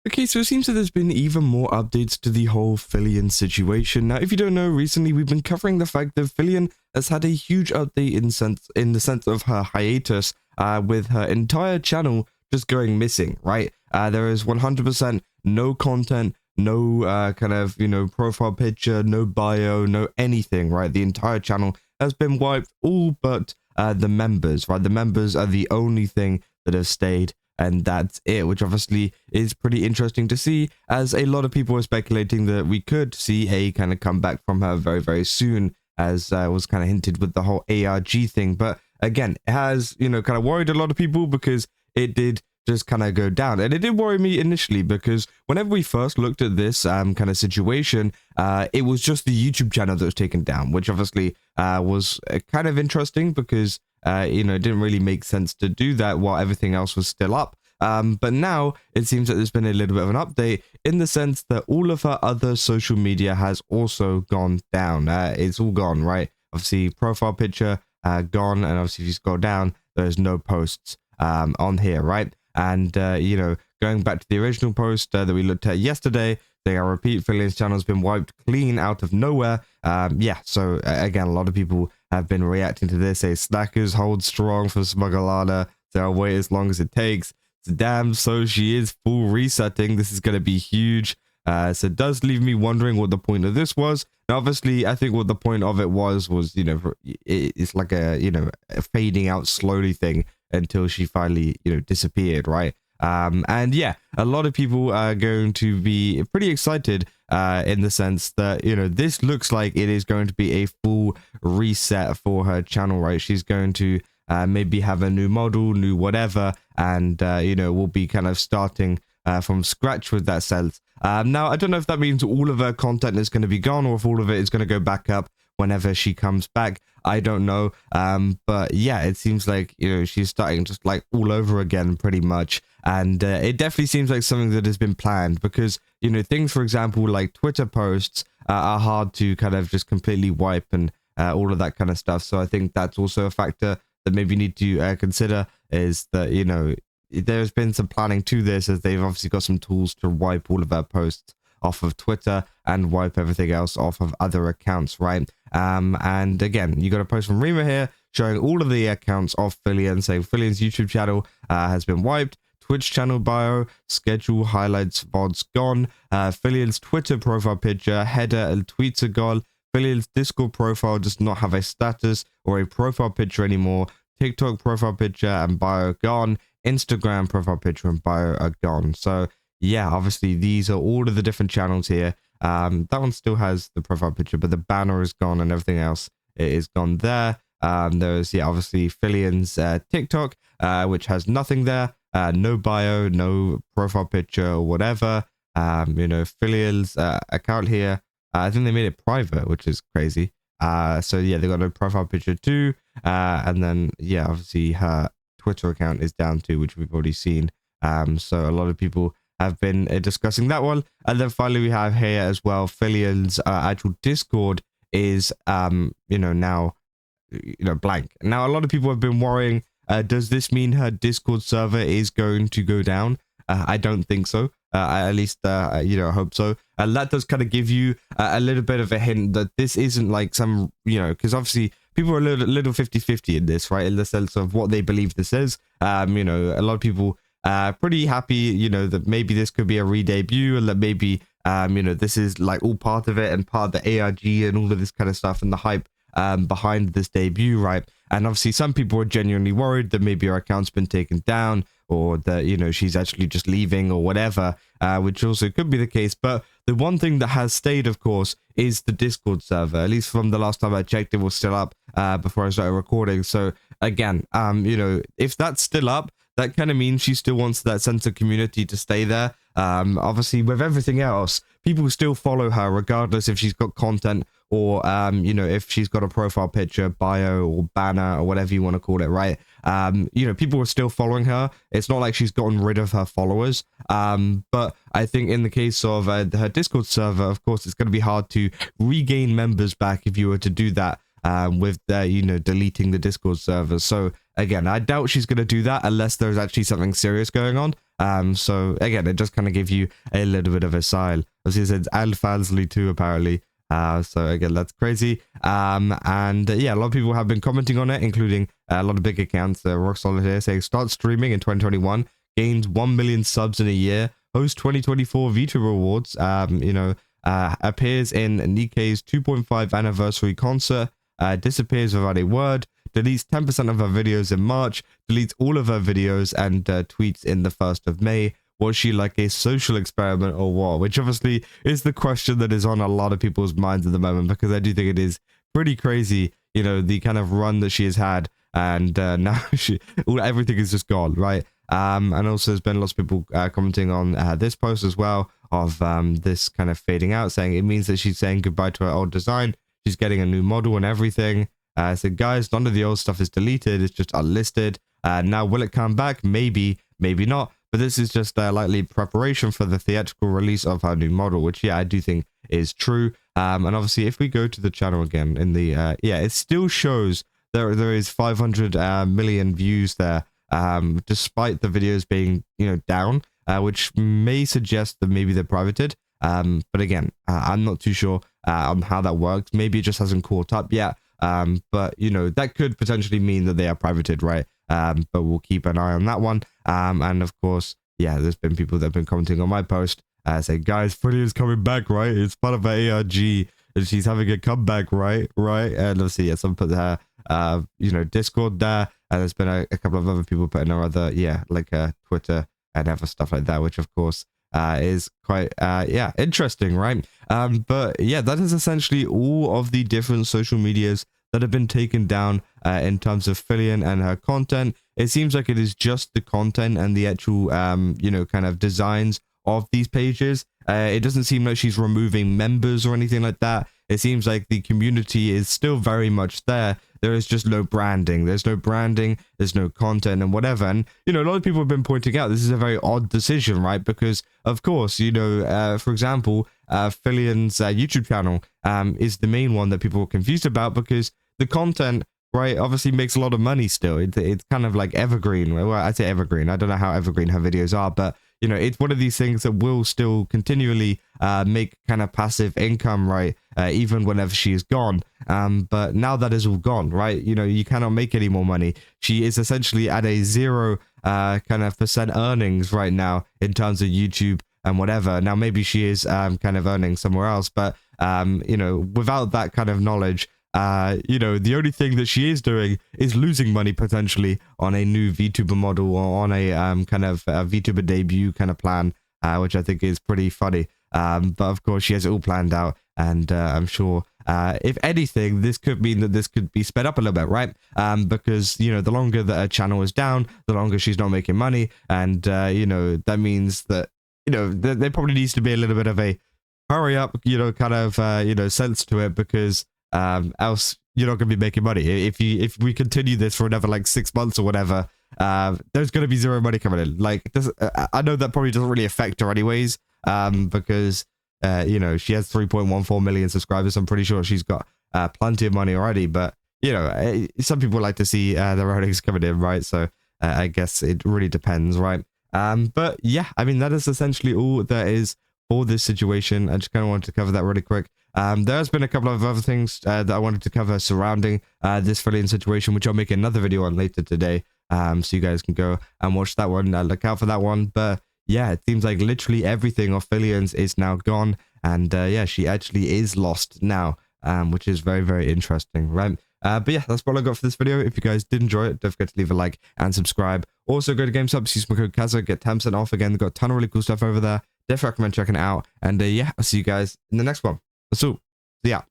Okay, so it seems that there's been even more updates to the whole Filian situation. Now, if you don't know, recently we've been covering the fact that Filian has had a huge update in the sense of her hiatus, with her entire channel just going missing, right? There is 100% no content, no kind of, profile picture, no bio, no anything, right? The entire channel has been wiped, all but the members, right? The members are the only thing that have stayed. And that's it, which obviously is pretty interesting to see, as a lot of people are speculating that we could see a kind of comeback from her very, very soon, as was kind of hinted with the whole ARG thing. But again, it has, kind of worried a lot of people because it did just kind of go down. And it did worry me initially because whenever we first looked at this kind of situation, it was just the YouTube channel that was taken down, which obviously was kind of interesting because it didn't really make sense to do that while everything else was still up. But now it seems that there's been a little bit of an update in the sense that all of her other social media has also gone down. It's all gone, right? Obviously, profile picture gone, and obviously if you scroll down, there's no posts on here, right? And going back to the original post that we looked at yesterday, I repeat, Filian's channel has been wiped clean out of nowhere. So again, a lot of people have been reacting to this. Say, Snackers hold strong for Smugglana, so I'll wait as long as it takes. So damn, so she is full resetting. This is going to be huge. So it does leave me wondering what the point of this was. Now, obviously, I think what the point of it was, it's like a fading out slowly thing until she finally, disappeared, right? And yeah, a lot of people are going to be pretty excited in the sense that, this looks like it is going to be a full reset for her channel, right? She's going to maybe have a new model, new whatever, and, we'll be kind of starting from scratch with that sense. Now, I don't know if that means all of her content is going to be gone or if all of it is going to go back up whenever she comes back. I don't know. But yeah, it seems like, she's starting just like all over again pretty much. And it definitely seems like something that has been planned because, things, for example, like Twitter posts are hard to kind of just completely wipe and all of that kind of stuff. So I think that's also a factor that maybe you need to consider, is that, there's been some planning to this, as they've obviously got some tools to wipe all of our posts off of Twitter and wipe everything else off of other accounts, right? And again, you got a post from Rima here showing all of the accounts of Filian, saying Filian's YouTube channel has been wiped, Twitch channel bio, schedule, highlights, VODs gone, Filian's Twitter profile picture, header and tweets are gone, Filian's Discord profile does not have a status or a profile picture anymore, TikTok profile picture and bio gone, Instagram profile picture and bio are gone. So yeah, obviously these are all of the different channels here. That one still has the profile picture, but the banner is gone and everything else is gone there. There's obviously Filian's TikTok, which has nothing there, no bio, no profile picture or whatever. Filian's account here, I think they made it private, which is crazy. So yeah, they got no profile picture too, and then obviously her Twitter account is down too, which we've already seen. So a lot of people have been discussing that one. And then finally we have here as well, Filian's actual Discord is now blank. Now a lot of people have been worrying, does this mean her Discord server is going to go down? I don't think so. At least I hope so. And that does kind of give you a little bit of a hint that this isn't like some, because obviously people are a little 50-50 in this, right? In the sense of what they believe this is. A lot of people pretty happy, that maybe this could be a re-debut, and that maybe, this is like all part of it and part of the ARG and all of this kind of stuff and the hype behind this debut, right? And obviously some people are genuinely worried that maybe her account's been taken down, or that, she's actually just leaving or whatever, which also could be the case. But the one thing that has stayed, of course, is the Discord server. At least from the last time I checked, it was still up before I started recording. So again, if that's still up, that kind of means she still wants that sense of community to stay there. Obviously, with everything else, people still follow her regardless if she's got content or, if she's got a profile picture, bio, or banner, or whatever you want to call it, right? People are still following her. It's not like she's gotten rid of her followers. But I think in the case of her Discord server, of course, it's going to be hard to regain members back if you were to do that. with deleting the Discord server. So again, I doubt she's going to do that unless there's actually something serious going on. So again, it just kind of gives you a little bit of a sign. As he said, Al Fazli too, apparently. So again, that's crazy. Yeah, a lot of people have been commenting on it, including a lot of big accounts. Rock Solid here saying, start streaming in 2021, gains 1 million subs in a year, host 2024 VTuber Awards, appears in Nikkei's 2.5 anniversary concert, disappears without a word, deletes 10% of her videos in March, deletes all of her videos, and tweets in the 1st of May. Was she like a social experiment or what? Which obviously is the question that is on a lot of people's minds at the moment, because I do think it is pretty crazy, the kind of run that she has had, and now everything is just gone, right? And also there's been lots of people commenting on this post as well of this kind of fading out, saying it means that she's saying goodbye to her old design. She's getting a new model and everything. So guys, none of the old stuff is deleted. It's just unlisted. Now, will it come back? Maybe, maybe not. But this is just likely preparation for the theatrical release of her new model, which, yeah, I do think is true. And obviously, if we go to the channel again, in the, it still shows there is 500 million views there, despite the videos being, down, which may suggest that maybe they're privated. But again, I'm not too sure on how that works. Maybe it just hasn't caught up yet. But, that could potentially mean that they are privated, right? But we'll keep an eye on that one. And of course, yeah, there's been people that have been commenting on my post, saying, guys, Filian's coming back, right? It's part of her ARG, and she's having a comeback, right? And obviously, yeah, someone put her, Discord there, and there's been a couple of other people putting her other, Twitter and other stuff like that, which of course is quite, interesting, right? But yeah, that is essentially all of the different social medias that have been taken down in terms of Filian and her content. It seems like it is just the content and the actual, kind of designs of these pages. It doesn't seem like she's removing members or anything like that. It seems like the community is still very much there. There is just no branding. There's no branding, there's no content and whatever. And, a lot of people have been pointing out this is a very odd decision, right? Because, of course, for example, Filian's YouTube channel is the main one that people are confused about, because the content, right, obviously makes a lot of money still. It's kind of like evergreen. Well, I say evergreen. I don't know how evergreen her videos are, but, it's one of these things that will still continually make kind of passive income, right, even whenever she is gone. But now that is all gone, right, you cannot make any more money. She is essentially at a 0 kind of % earnings right now in terms of YouTube and whatever. Now, maybe she is kind of earning somewhere else, but, without that kind of knowledge, the only thing that she is doing is losing money potentially on a new VTuber model or on a kind of VTuber debut kind of plan, which I think is pretty funny. But of course, she has it all planned out, and I'm sure if anything, this could mean that this could be sped up a little bit, right? Because, the longer that her channel is down, the longer she's not making money, and, that means that, there probably needs to be a little bit of a hurry up, kind of, sense to it, because else you're not going to be making money. If we continue this for another like 6 months or whatever, there's going to be zero money coming in. Like, I know that probably doesn't really affect her anyways, because she has 3.14 million subscribers. I'm pretty sure she's got plenty of money already, but some people like to see their earnings coming in, right? So I guess it really depends, right? But yeah, I mean, that is essentially all there is for this situation. I just kind of wanted to cover that really quick. There's been a couple of other things that I wanted to cover surrounding this Filian situation, which I'll make another video on later today, so you guys can go and watch that one. Look out for that one. But yeah, it seems like literally everything of Filian's is now gone, and yeah, she actually is lost now, which is very, very interesting, right? But yeah, that's all I got for this video. If you guys did enjoy it, don't forget to leave a like and subscribe. Also, go to GameStop, use my code Kaza, get 10% off. Again, they've got a ton of really cool stuff over there. Definitely recommend checking it out. And yeah, I'll see you guys in the next one. So, yeah.